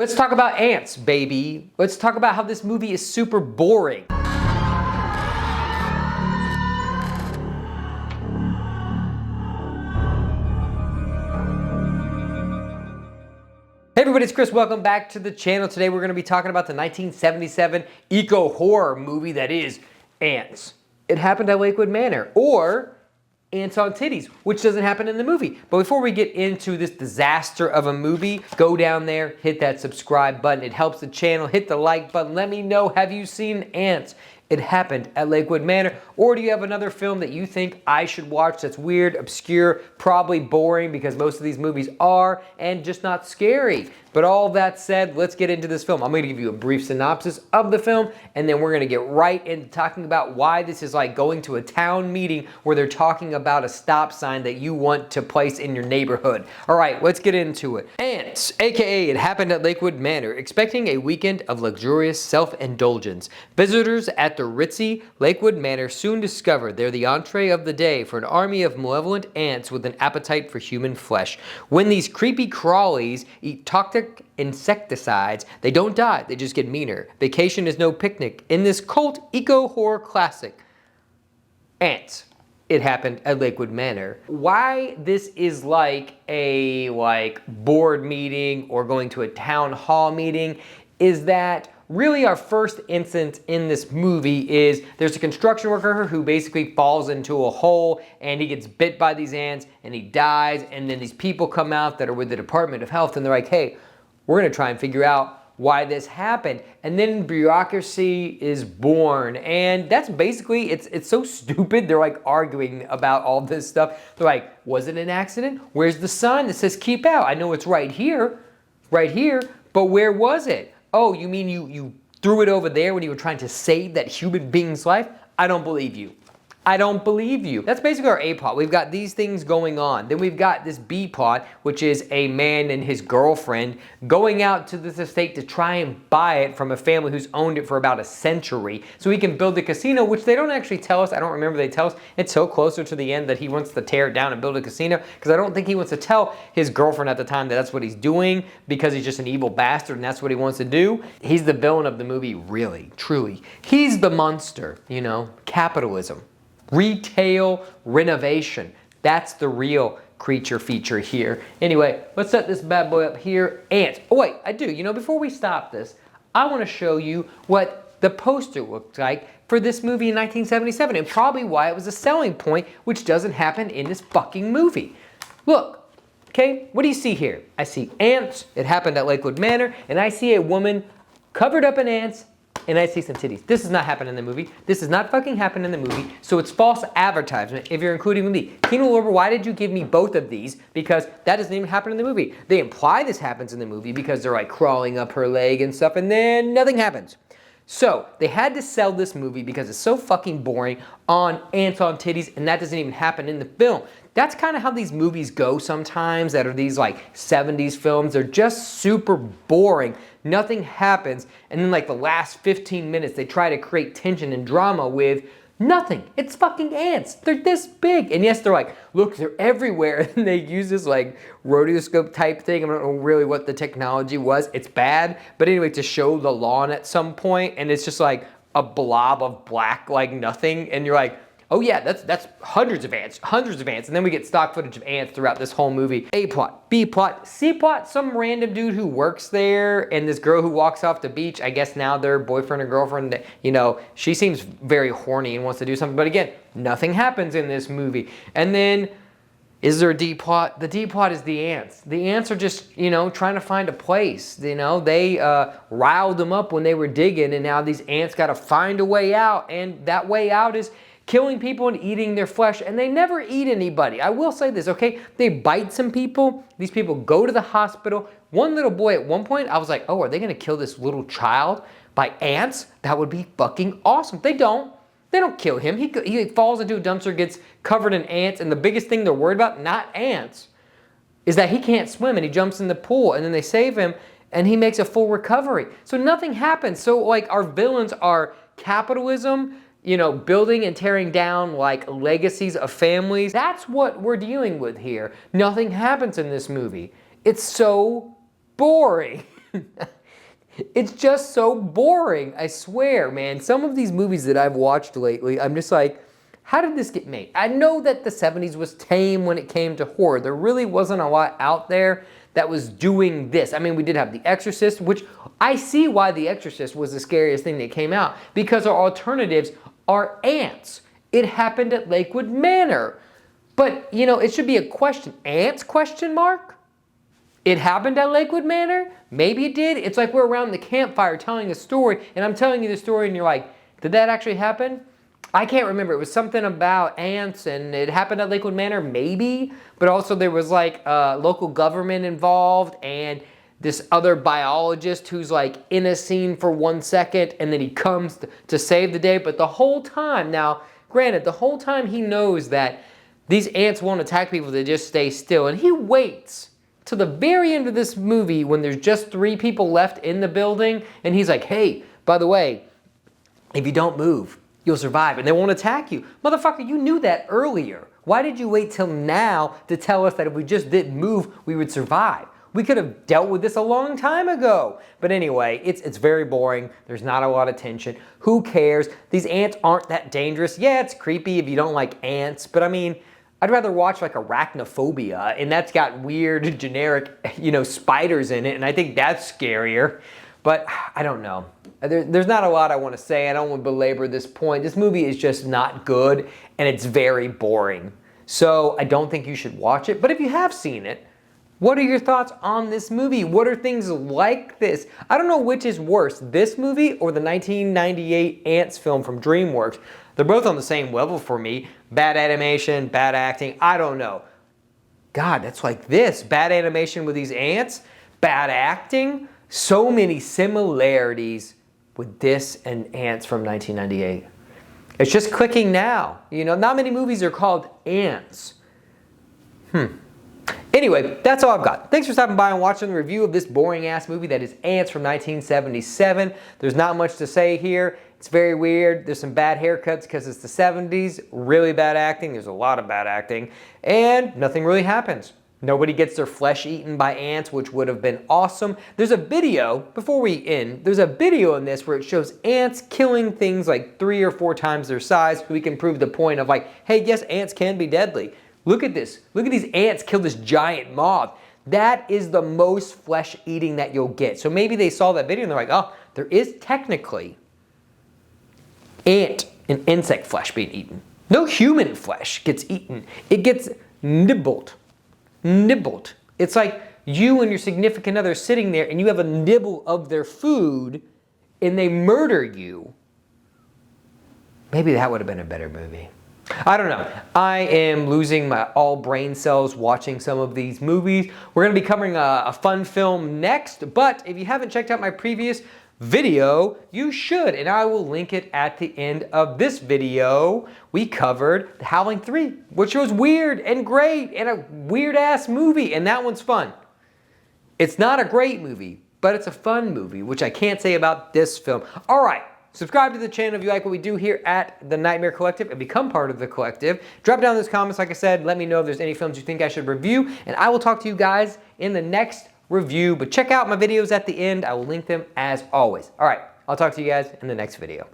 Let's talk about ants, baby. Let's talk about how this movie is super boring. Hey everybody, it's Chris. Welcome back to the channel. Today we're going to be talking about the 1977 eco-horror movie that is Ants. It happened at Lakewood Manor, or Ants on Titties, which doesn't happen in the movie. But before we get into this disaster of a movie, go down there, hit that subscribe button. It helps the channel. Hit the like button. Let me know, have you seen Ants? It happened at Lakewood Manor. Or do you have another film that you think I should watch that's weird, obscure, probably boring, because most of these movies are, and just not scary? But all that said, let's get into this film. I'm going to give you a brief synopsis of the film, and then we're going to get right into talking about why this is like going to a town meeting where they're talking about a stop sign that you want to place in your neighborhood. All right, let's get into it. Ants, aka It Happened at Lakewood Manor, expecting a weekend of luxurious self-indulgence. Visitors at the ritzy Lakewood Manor soon discover they're the entree of the day for an army of malevolent ants with an appetite for human flesh. When these creepy crawlies eat toxic insecticides, they don't die, they just get meaner. Vacation is no picnic in this cult eco-horror classic, Ants. It Happened at Lakewood Manor. Why this is like a board meeting or going to a town hall meeting is that really our first instance in this movie is there's a construction worker who basically falls into a hole and he gets bit by these ants and he dies, and then these people come out that are with the Department of Health and they're like, hey, we're gonna try and figure out why this happened. And then bureaucracy is born, and that's basically, it's so stupid. They're like arguing about all this stuff. They're like, was it an accident? Where's the sign that says keep out? I know it's right here, but where was it? Oh, you mean you threw it over there when you were trying to save that human being's life? I don't believe you. I don't believe you. That's basically our A plot. We've got these things going on. Then we've got this B plot, which is a man and his girlfriend going out to this estate to try and buy it from a family who's owned it for about a century so he can build a casino, which they don't actually tell us. I don't remember they tell us. It's so closer to the end that he wants to tear it down and build a casino, because I don't think he wants to tell his girlfriend at the time that that's what he's doing, because he's just an evil bastard and that's what he wants to do. He's the villain of the movie, really, truly. He's the monster, you know, capitalism. Retail renovation. That's the real creature feature here. Anyway, let's set this bad boy up here. Ants. Oh wait, I do. You know, before we stop this, I want to show you what the poster looked like for this movie in 1977, and probably why it was a selling point, which doesn't happen in this fucking movie. Look, okay, what do you see here? I see ants. It happened at Lakewood Manor, and I see a woman covered up in ants, and I see some titties. This does not happen in the movie. This does not fucking happen in the movie, so it's false advertisement if you're including with me. Kino Lorber, why did you give me both of these? Because that doesn't even happen in the movie. They imply this happens in the movie because they're like crawling up her leg and stuff, and then nothing happens. So they had to sell this movie because it's so fucking boring on ants on titties, and that doesn't even happen in the film. That's kind of how these movies go sometimes, that are these like 70s films. They're just super boring. Nothing happens. And then like the last 15 minutes, they try to create tension and drama with nothing. It's fucking ants. They're this big. And yes, they're like, look, they're everywhere. And they use this like rotoscope type thing. I don't know really what the technology was. It's bad. But anyway, to show the lawn at some point, and it's just like a blob of black like nothing. And you're like, oh yeah, that's hundreds of ants. And then we get stock footage of ants throughout this whole movie. A plot, B plot, C plot, some random dude who works there, and this girl who walks off the beach. I guess now they're boyfriend or girlfriend. You know, she seems very horny and wants to do something. But again, nothing happens in this movie. And then, is there a D plot? The D plot is the ants. The ants are just, you know, trying to find a place. You know, they riled them up when they were digging, and now these ants got to find a way out. And that way out is killing people and eating their flesh, and they never eat anybody. I will say this, okay? They bite some people. These people go to the hospital. One little boy at one point, I was like, oh, are they gonna kill this little child by ants? That would be fucking awesome. They don't. They don't kill him. He falls into a dumpster, gets covered in ants, and the biggest thing they're worried about, not ants, is that he can't swim, and he jumps in the pool, and then they save him, and he makes a full recovery. So nothing happens. So like our villains are capitalism, you know, building and tearing down like legacies of families. That's what we're dealing with here. Nothing happens in this movie. It's so boring. It's just so boring, I swear, man. Some of these movies that I've watched lately, I'm just like, how did this get made? I know that the 70s was tame when it came to horror. There really wasn't a lot out there that was doing this. I mean, we did have The Exorcist, which I see why The Exorcist was the scariest thing that came out, because our alternatives are ants. It happened at Lakewood Manor. But, you know, it should be a question. Ants, question mark? It happened at Lakewood Manor? Maybe it did. It's like we're around the campfire telling a story, and I'm telling you the story, and you're like, did that actually happen? I can't remember. It was something about ants, and it happened at Lakewood Manor, maybe. But also there was like local government involved, and this other biologist who's like in a scene for 1 second, and then he comes to save the day. But the whole time, now, granted, the whole time he knows that these ants won't attack people, they just stay still. And he waits to the very end of this movie when there's just 3 people left in the building, and he's like, hey, by the way, if you don't move, you'll survive and they won't attack you. Motherfucker, you knew that earlier. Why did you wait till now to tell us that if we just didn't move, we would survive? We could have dealt with this a long time ago. But anyway, it's very boring. There's not a lot of tension. Who cares? These ants aren't that dangerous. Yeah, it's creepy if you don't like ants, but I mean, I'd rather watch like Arachnophobia, and that's got weird, generic, you know, spiders in it, and I think that's scarier. But I don't know. There's not a lot I want to say. I don't want to belabor this point. This movie is just not good, and it's very boring. So I don't think you should watch it. But if you have seen it, what are your thoughts on this movie? What are things like this? I don't know which is worse, this movie or the 1998 Ants film from DreamWorks. They're both on the same level for me. Bad animation, bad acting, I don't know. God, that's like this. Bad animation with these ants, bad acting. So many similarities with this and Ants from 1998. It's just clicking now. You know, not many movies are called Ants. Anyway, that's all I've got. Thanks for stopping by and watching the review of this boring ass movie that is Ants from 1977. There's not much to say here. It's very weird. There's some bad haircuts because it's the 70s. Really bad acting. There's a lot of bad acting. And nothing really happens. Nobody gets their flesh eaten by ants, which would have been awesome. There's a video, before we end, there's a video in this where it shows ants killing things like 3 or 4 times their size. We can prove the point of like, hey, yes, ants can be deadly. Look at this. Look at these ants kill this giant moth. That is the most flesh eating that you'll get. So maybe they saw that video and they're like, oh, there is technically ant and insect flesh being eaten. No human flesh gets eaten. It gets nibbled. Nibbled. It's like you and your significant other sitting there and you have a nibble of their food and they murder you. Maybe that would have been a better movie. I don't know. I am losing my all brain cells watching some of these movies. We're going to be covering a fun film next, but if you haven't checked out my previous video, you should, and I will link it at the end of this video. We covered The Howling 3, which was weird and great and a weird ass movie, and that one's fun. It's not a great movie, but it's a fun movie, which I can't say about this film. All right, subscribe to the channel if you like what we do here at the Nightmare Collective and become part of the collective. Drop down in those comments, like I said, let me know if there's any films you think I should review, and I will talk to you guys in the next review, but check out my videos at the end. I will link them as always. All right, I'll talk to you guys in the next video.